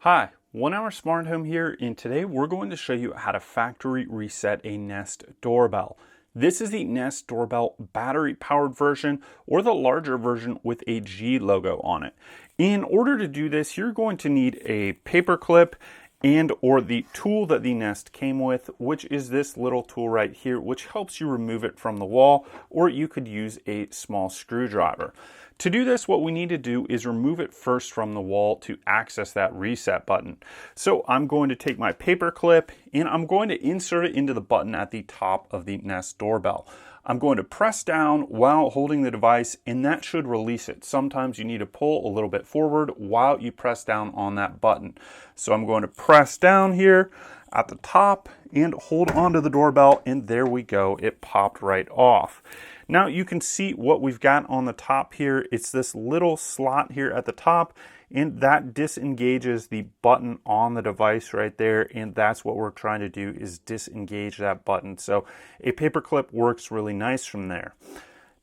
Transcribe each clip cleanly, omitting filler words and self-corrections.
Hi, 1 Hour Smart Home here, and today we're going to show you how to factory reset a Nest doorbell. This is the Nest Doorbell Battery powered version or the larger version with a G logo on it. In order to do this, you're going to need a paperclip and or the tool that the Nest came with, which is this little tool right here, which helps you remove it from the wall, or you could use a small screwdriver. To do this, what we need to do is remove it first from the wall to access that reset button. So I'm going to take my paper clip and I'm going to insert it into the button at the top of the Nest doorbell. I'm going to press down while holding the device, and that should release it. Sometimes you need to pull a little bit forward while you press down on that button. So I'm going to press down here at the top and hold onto the doorbell, and there we go. It popped right off. Now you can see what we've got on the top here. It's this little slot here at the top, and that disengages the button on the device right there, and that's what we're trying to do, is disengage that button. So a paperclip works really nice from there.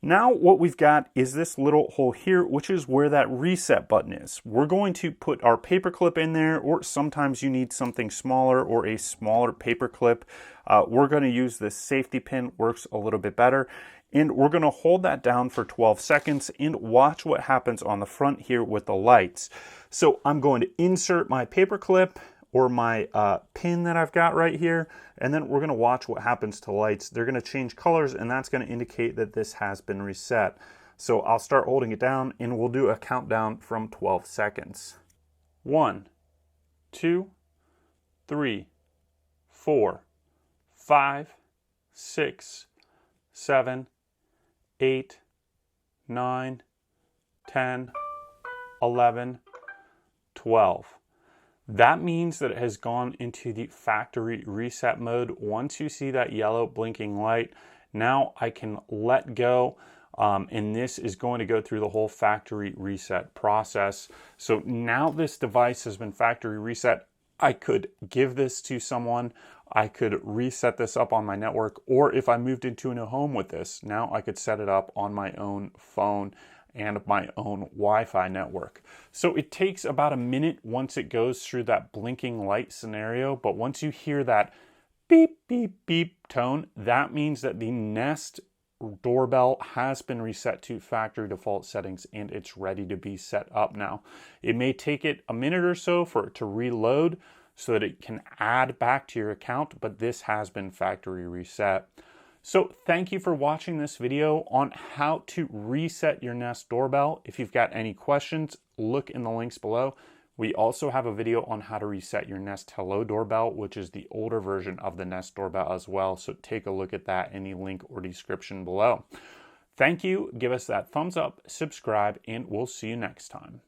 Now what we've got is this little hole here, which is where that reset button is. We're going to put our paperclip in there, or sometimes you need something smaller or a smaller paperclip. We're going to use this safety pin, works a little bit better. And we're going to hold that down for 12 seconds and watch what happens on the front here with the lights. So I'm going to insert my paperclip or my pin that I've got right here, and then we're going to watch what happens to lights. They're going to change colors, and that's going to indicate that this has been reset. So I'll start holding it down, and we'll do a countdown from 12 seconds. 1, 2, 3, 4, 5, 6, 7, 8, 9, 10, 11, 12. That means that it has gone into the factory reset mode. Once you see that yellow blinking light, now I can let go, and this is going to go through the whole factory reset process. So now this device has been factory reset. I could give this to someone, I could reset this up on my network, or if I moved into a new home with this, now I could set it up on my own phone and my own Wi-Fi network. So it takes about a minute once it goes through that blinking light scenario, but once you hear that beep, beep, beep tone, that means that the Nest doorbell has been reset to factory default settings and it's ready to be set up now. It may take it a minute or so for it to reload so that it can add back to your account, but this has been factory reset. So thank you for watching this video on how to reset your Nest doorbell. If you've got any questions, look in the links below. We also have a video on how to reset your Nest Hello doorbell, which is the older version of the Nest doorbell as well. So take a look at that in the link or description below. Thank you. Give us that thumbs up, subscribe, and we'll see you next time.